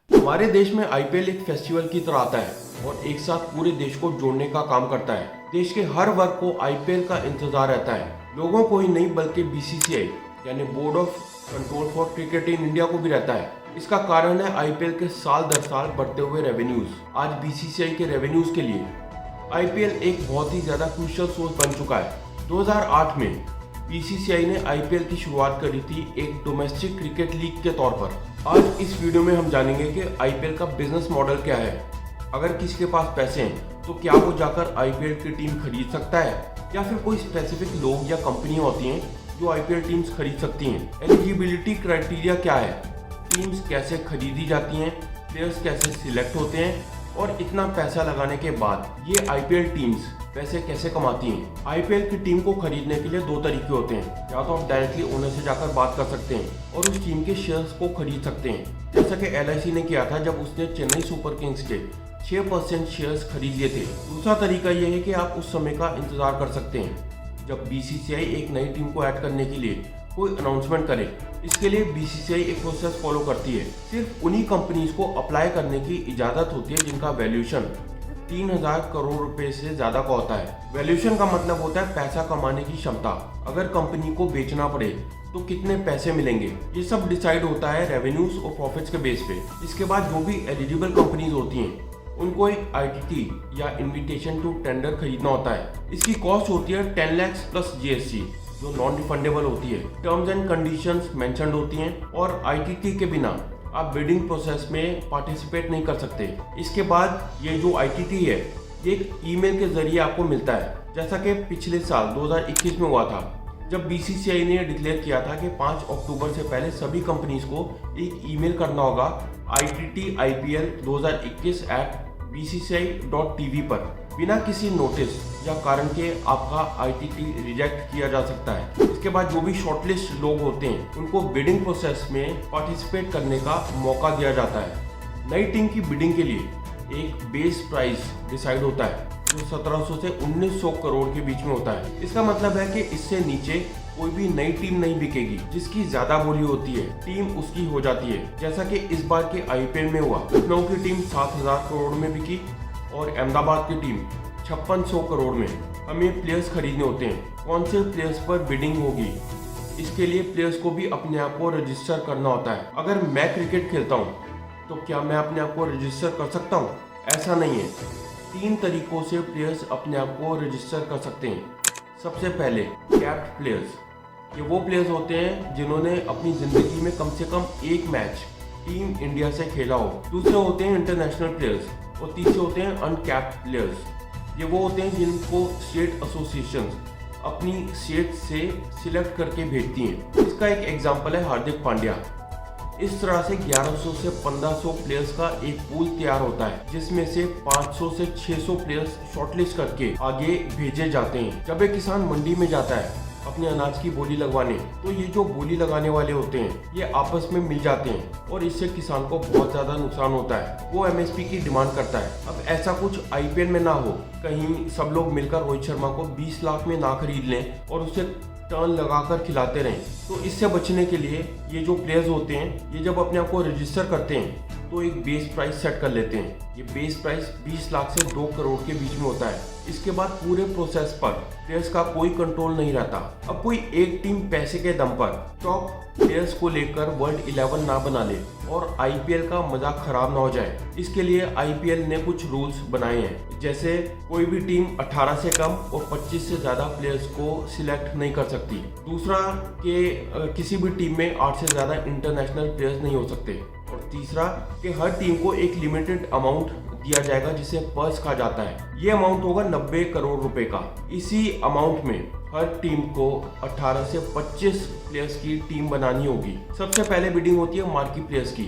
हमारे देश में आईपीएल एक फेस्टिवल की तरह आता है और एक साथ पूरे देश को जोड़ने का काम करता है। देश के हर वर्ग को आईपीएल का इंतजार रहता है। लोगों को ही नहीं बल्कि बीसीसीआई यानी board of control for cricket in India को भी रहता है। इसका कारण है आईपीएल के साल दर साल बढ़ते हुए रेवेन्यूज। आज बीसीसीआई के रेवेन्यूज के लिए आईपीएल एक बहुत ही ज्यादा क्रूशियल सोर्स बन चुका है। 2008 में बीसीसीआई ने आईपीएल की शुरुआत करी थी एक डोमेस्टिक क्रिकेट लीग के तौर पर। आज इस वीडियो में हम जानेंगे कि आईपीएल का बिजनेस मॉडल क्या है। अगर किसी के पास पैसे हैं तो क्या वो जाकर आईपीएल की टीम खरीद सकता है या फिर कोई स्पेसिफिक लोग या कंपनियां होती हैं जो आईपीएल टीम्स खरीद सकती हैं। एलिजिबिलिटी क्राइटेरिया क्या है, टीम्स कैसे खरीदी जाती हैं, प्लेयर्स कैसे सिलेक्ट होते हैं और इतना पैसा लगाने के बाद ये आईपीएल टीम्स पैसे कैसे कमाती हैं। आईपीएल की टीम को खरीदने के लिए दो तरीके होते हैं। या तो आप डायरेक्टली ओनर से जाकर बात कर सकते हैं और उस टीम के शेयर्स को खरीद सकते हैं, जैसा कि एलआईसी ने किया था जब उसने चेन्नई सुपर किंग्स के 6% शेयर्स खरीद लिए थे। दूसरा तरीका यह है कि आप उस समय का इंतजार कर सकते हैं जब बीसीसीआई एक नई टीम को ऐड करने के लिए कोई अनाउंसमेंट करे। इसके लिए बीसीसीआई एक प्रोसेस फॉलो करती है। सिर्फ उन्हीं कंपनीज को अप्लाई करने की इजाजत होती है जिनका वैल्यूएशन 3000 करोड़ रुपए से ज्यादा का होता है। वैल्यूएशन का मतलब होता है पैसा कमाने की क्षमता। अगर कंपनी को बेचना पड़े तो कितने पैसे मिलेंगे, ये सब डिसाइड होता है रेवेन्यूज और प्रॉफिट्स के बेस पे। इसके बाद जो भी एलिजिबल कंपनीज होती हैं उनको एक आईटीटी या इनविटेशन टू टेंडर खरीदना होता है। इसकी कॉस्ट होती है 10 लाख प्लस जीएसटी जो नॉन रिफंडेबल होती है। टर्म्स एंड कंडीशंस मेंशन्ड होती हैं और आईटीटी के बिना आप बिडिंग प्रोसेस में पार्टिसिपेट नहीं कर सकते। इसके बाद ये जो आईटीटी है ये एक ईमेल के जरिए आपको मिलता है, जैसा कि पिछले साल 2021 में हुआ था जब बीसीसीआई ने डिक्लेयर किया था कि 5 अक्टूबर से पहले सभी कंपनीज को एक ईमेल करना होगा ITTIPL 2021@bcci.tv पर। बिना किसी नोटिस या कारण के आपका आईटीटी रिजेक्ट किया जा सकता है। इसके बाद जो भी शॉर्टलिस्ट लोग होते हैं उनको बिडिंग प्रोसेस में पार्टिसिपेट करने का मौका दिया जाता है। नई टीम की बिडिंग के लिए एक बेस प्राइस डिसाइड होता है जो 1700 से 1900 करोड़ के बीच में होता है। इसका मतलब है कि इससे नीचे कोई भी नई टीम नहीं बिकेगी। जिसकी ज्यादा बोली होती है टीम उसकी हो जाती है, जैसा कि इस बार के आईपीएल में हुआ। लखनऊ की टीम 7000 करोड़ में बिकी और अहमदाबाद की टीम 5600 करोड़ में। हमें प्लेयर्स खरीदने होते हैं। कौन से प्लेयर्स पर बिडिंग होगी, इसके लिए प्लेयर्स को भी अपने आप को रजिस्टर करना होता है। अगर मैं क्रिकेट खेलता हूँ तो क्या मैं अपने आप को रजिस्टर कर सकता हूँ? ऐसा नहीं है। 3 तरीकों से प्लेयर्स अपने आप को रजिस्टर कर सकते हैं। सबसे पहले कैप्ड प्लेयर्स, ये वो प्लेयर्स होते हैं जिन्होंने अपनी जिंदगी में कम से कम एक मैच टीम इंडिया से खेला हो। दूसरे होते हैं इंटरनेशनल प्लेयर्स और तीसरे होते हैं अनकैप्ड प्लेयर्स। ये वो होते हैं जिनको स्टेट एसोसिएशंस अपनी स्टेट से सिलेक्ट करके भेजती हैं। इसका एक एग्जांपल है हार्दिक पांड्या। इस तरह से 1100 से 1500 प्लेयर्स का एक पूल तैयार होता है जिसमें से 500 से 600 प्लेयर्स शॉर्टलिस्ट करके आगे भेजे जाते हैं। जब एक किसान मंडी में जाता है अपने अनाज की बोली लगवाने, तो ये जो बोली लगाने वाले होते हैं ये आपस में मिल जाते हैं और इससे किसान को बहुत ज्यादा नुकसान होता है। वो एमएसपी की डिमांड करता है। अब ऐसा कुछ आईपीएल में ना हो, कहीं सब लोग मिलकर रोहित शर्मा को 20 लाख में ना खरीद लें और उसे टर्न लगाकर खिलाते रहें। तो इससे बचने के लिए ये जो प्लेयर्स होते हैं ये जब अपने आप को रजिस्टर करते हैं तो एक बेस प्राइस सेट कर लेते हैं। ये बेस प्राइस 20 लाख से 2 करोड़ के बीच में होता है। इसके बाद पूरे प्रोसेस पर प्लेयर्स का कोई कंट्रोल नहीं रहता। अब कोई एक टीम पैसे के दम पर टॉप प्लेयर्स को लेकर वर्ल्ड 11 ना बना ले और आईपीएल का मजाक खराब ना हो जाए, इसके लिए आईपीएल ने कुछ रूल्स बनाए हैं। जैसे कोई भी टीम 18 से कम और 25 से ज्यादा प्लेयर्स को सिलेक्ट नहीं कर सकती। दूसरा कि किसी भी टीम में 8 से ज्यादा इंटरनेशनल प्लेयर्स नहीं हो सकते। और तीसरा कि हर टीम को एक लिमिटेड अमाउंट दिया जाएगा जिसे पर्स कहा जाता है। ये अमाउंट होगा 90 करोड़ रुपए का। इसी अमाउंट में हर टीम को 18 से 25 प्लेयर्स की टीम बनानी होगी। सबसे पहले बिडिंग होती है मार्की प्लेयर्स की।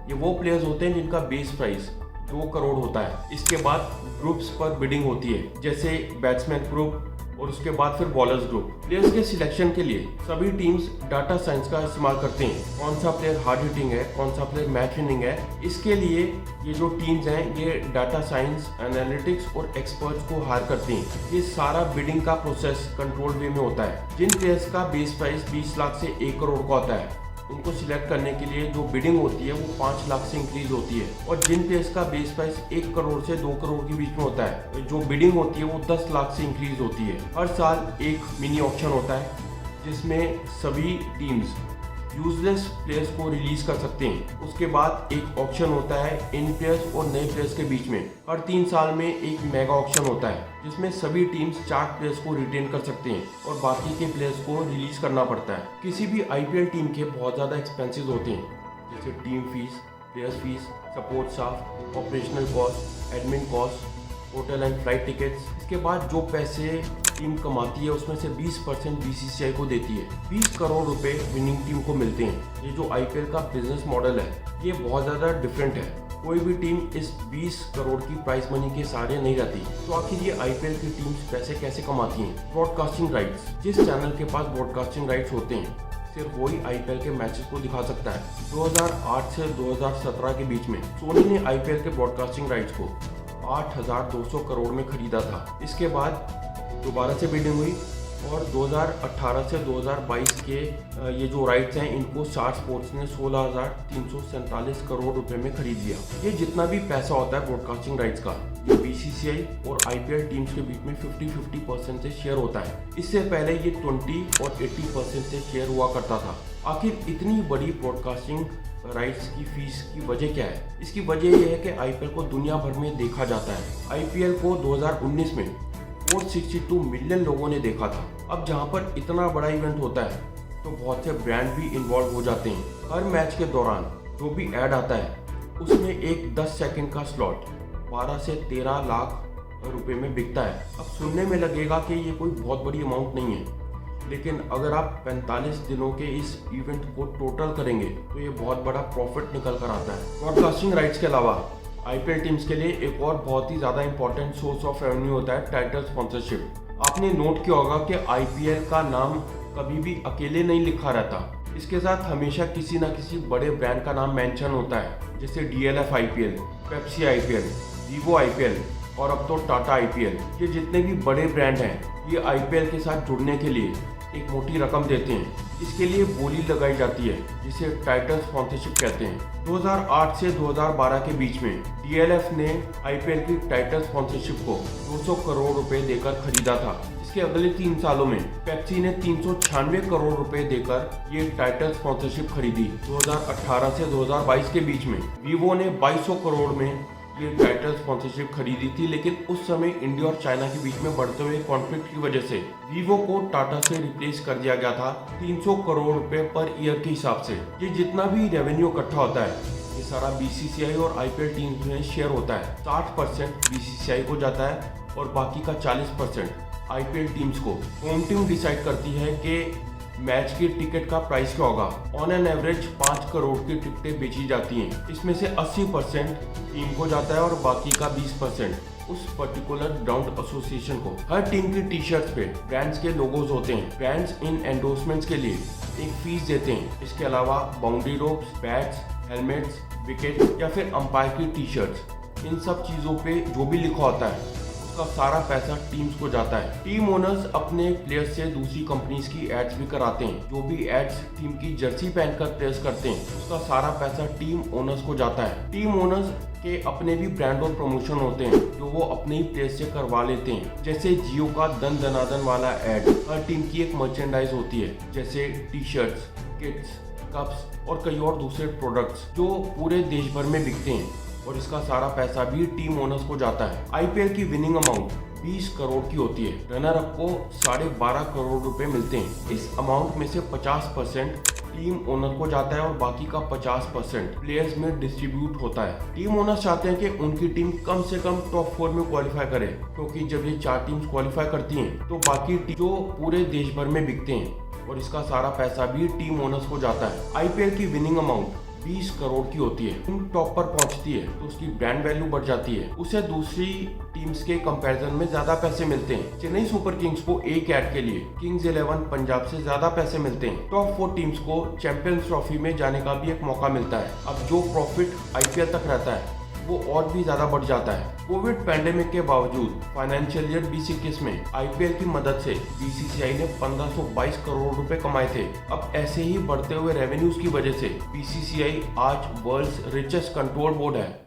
ये वो प्लेयर्स होते हैं जिनका बेस प्राइस 2 करोड़ होता है। इसके बाद ग्रुप्स पर बिडिंग होती है, जैसे बैट्समैन ग्रुप और उसके बाद फिर बॉलर्स ग्रुप। प्लेयर्स के सिलेक्शन के लिए सभी टीम्स डाटा साइंस का इस्तेमाल करते हैं। कौन सा प्लेयर हार्ड हिटिंग है, कौन सा प्लेयर मैच विनिंग है, इसके लिए ये जो टीम्स हैं ये डाटा साइंस, एनालिटिक्स और एक्सपर्ट्स को हायर करती हैं। ये सारा बिडिंग का प्रोसेस कंट्रोल वे में होता है। जिन प्लेयर्स का बेस प्राइस 20 लाख से 1 करोड़ का होता है उनको सिलेक्ट करने के लिए जो बिडिंग होती है वो 5 लाख से इंक्रीज होती है और जिन प्लेयर्स का बेस प्राइस 1 करोड़ से 2 करोड़ के बीच में होता है, जो बिडिंग होती है वो 10 लाख से इंक्रीज होती है। हर साल एक मिनी ऑक्शन होता है जिसमें सभी टीम्स यूजलेस प्लेयर्स को रिलीज कर सकते हैं। उसके बाद एक ऑक्शन होता है इन प्लेयर्स और नए प्लेयर्स के बीच में। हर 3 साल में एक मेगा ऑक्शन होता है जिसमें सभी टीम्स 4 प्लेयर्स को रिटेन कर सकते हैं और बाकी के प्लेयर्स को रिलीज करना पड़ता है। किसी भी आईपीएल टीम के बहुत ज़्यादा एक्सपेंसेस होते हैं जैसे team fees, players fees, support staff, operational cost, admin cost, hotel and flight tickets. इसके बाद जो पैसे टीम कमाती है उसमें से 20% बीसीसीआई को देती है। 20 करोड़ रुपए विनिंग टीम को मिलते हैं। ये जो आईपीएल का बिजनेस मॉडल है ये बहुत ज़्यादा डिफरेंट है। कोई भी टीम इस 20 करोड़ की प्राइज मनी के सहारे नहीं रहती। तो आखिर ये आईपीएल की टीम्स पैसे कैसे कमाती हैं? Broadcasting rights. जिस चैनल के पास ब्रॉडकास्टिंग राइट्स होते हैं सिर्फ वही आईपीएल के मैचेस को दिखा सकता है। 2008 से 2017 के बीच में सोनी ने आईपीएल के ब्रॉडकास्टिंग राइट्स को 8,200 करोड़ में खरीदा था। इसके बाद दोबारा से बिडिंग हुई और 2018 से 2022 के ये जो राइट्स हैं इनको स्टार स्पोर्ट्स ने 16,347 करोड़ रुपए में खरीद लिया। ये जितना भी पैसा होता है ब्रॉडकास्टिंग राइट्स का ये बीसीसीआई और आईपीएल टीम्स के बीच में 50-50% से शेयर होता है। इससे पहले ये 20 और 80% से शेयर हुआ करता था। आखिर इतनी बड़ी ब्रॉडकास्टिंग राइट्स की फीस की वजह क्या है? इसकी वजह यह है कि आईपीएल को दुनिया भर में देखा जाता है। आईपीएल को 2019 में 462 मिलियन लोगों ने देखा था। अब जहां पर इतना बड़ा इवेंट होता है तो बहुत से ब्रांड भी इन्वॉल्व हो जाते हैं। हर मैच के दौरान जो भी ऐड आता है उसमें एक 10 सेकंड का स्लॉट 12 से 13 लाख रुपए में बिकता है। अब सुनने में लगेगा कि ये कोई बहुत बड़ी अमाउंट नहीं है, लेकिन अगर आप 45 दिनों के इस इवेंट को टोटल करेंगे तो ये बहुत बड़ा प्रॉफिट निकल कर आता है। ब्रॉडकास्टिंग राइट्स के अलावा आईपीएल टीम्स के लिए एक और बहुत ही ज़्यादा इंपॉर्टेंट सोर्स ऑफ रेवेन्यू होता है टाइटल स्पॉन्सरशिप। आपने नोट किया होगा कि आईपीएल का नाम कभी भी अकेले नहीं लिखा रहता। इसके साथ हमेशा किसी न किसी बड़े ब्रांड का नाम मेंशन होता है, जैसे DLF IPL, Pepsi IPL, Vivo IPL और अब तो टाटा आईपीएल। ये जितने भी बड़े ब्रांड हैं ये आईपीएल के साथ जुड़ने के लिए एक मोटी रकम देते हैं। इसके लिए बोली लगाई जाती है जिसे टाइटल स्पॉन्सरशिप कहते हैं। 2008 से 2012 के बीच में डीएलएफ ने आईपीएल की टाइटल स्पॉन्सरशिप को 200 करोड़ रुपए देकर खरीदा था। इसके अगले 3 सालों में पेप्सी ने 396 करोड़ रुपए देकर ये टाइटल स्पॉन्सरशिप खरीदी। 2018 से 2022 के बीच में वीवो ने 2200 करोड़ में ये टाइटल स्पॉन्सरशिप खरीदी थी, लेकिन उस समय इंडिया और चाइना के बीच में बढ़ते हुए कॉन्फ्लिक्ट की वजह से वीवो को टाटा से रिप्लेस कर दिया गया था 300 करोड़ रुपए पर ईयर के हिसाब से। ये जितना भी रेवेन्यू इकट्ठा होता है ये सारा बीसीसीआई और आईपीएल टीम्स में शेयर होता है। 60% बीसीसीआई को जाता है और बाकी का 40% आईपीएल टीम्स को। होम टीम डिसाइड करती है कि मैच की टिकट का प्राइस क्या होगा। ऑन एन एवरेज 5 करोड़ की टिकटें बेची जाती हैं। इसमें से 80% टीम को जाता है और बाकी का 20% उस पर्टिकुलर ग्राउंड एसोसिएशन को। हर टीम की टी शर्ट पे ब्रांड्स के लोगोज होते हैं। ब्रांड्स इन एंडोर्समेंट्स के लिए एक फीस देते हैं। इसके अलावा boundary ropes, bats, helmets, wicket या फिर अंपायर की टी शर्ट्स, इन सब चीज़ों पे जो भी लिखा होता है उसका सारा पैसा टीम्स को जाता है। टीम ओनर्स अपने प्लेयर्स से दूसरी कंपनीज की एड्स भी कराते हैं। जो भी एड्स टीम की जर्सी पहनकर प्लेयर्स करते हैं उसका सारा पैसा टीम ओनर्स को जाता है। टीम ओनर्स के अपने भी ब्रांड और प्रमोशन होते हैं जो वो अपने ही प्लेयर्स से करवा लेते हैं। जैसे जियो का दन दनादन वाला एड। हर टीम की एक मर्चेंडाइज होती है जैसे टी शर्ट्स, किट्स, कप्स और कई और दूसरे प्रोडक्ट्स जो पूरे देश भर में बिकते हैं और इसका सारा पैसा भी टीम ओनर्स को जाता है। आईपीएल की विनिंग अमाउंट 20 करोड़ की होती है। रनर अप को 12.5 करोड़ रुपए मिलते हैं। इस अमाउंट में से 50% टीम ओनर को जाता है और बाकी का 50% प्लेयर्स में डिस्ट्रीब्यूट होता है। टीम ओनर्स चाहते हैं कि उनकी टीम कम से कम टॉप 4 में क्वालिफाई करे, क्योंकि जब ये 4 टीम्स क्वालिफाई करती हैं तो बाकी जो पूरे देश भर में बिकते हैं और इसका सारा पैसा भी टीम ओनर्स को जाता है। आईपीएल की विनिंग अमाउंट 20 करोड़ की होती है। टीम टॉप पर पहुंचती है तो उसकी ब्रांड वैल्यू बढ़ जाती है। उसे दूसरी टीम्स के कंपैरिजन में ज्यादा पैसे मिलते हैं। चेन्नई सुपर किंग्स को एक ऐड के लिए किंग्स 11 पंजाब से ज्यादा पैसे मिलते हैं। टॉप 4 टीम्स को चैंपियंस ट्रॉफी में जाने का भी एक मौका मिलता है। अब जो प्रॉफिट आईपीएल तक रहता है वो और भी ज्यादा बढ़ जाता है। कोविड पैंडेमिक के बावजूद फाइनेंशियल ईयर 2021 में आईपीएल की मदद से बीसीसीआई ने 1522 करोड़ रुपए कमाए थे। अब ऐसे ही बढ़ते हुए रेवेन्यूज की वजह से बीसीसीआई आज वर्ल्ड्स रिचेस्ट कंट्रोल बोर्ड है।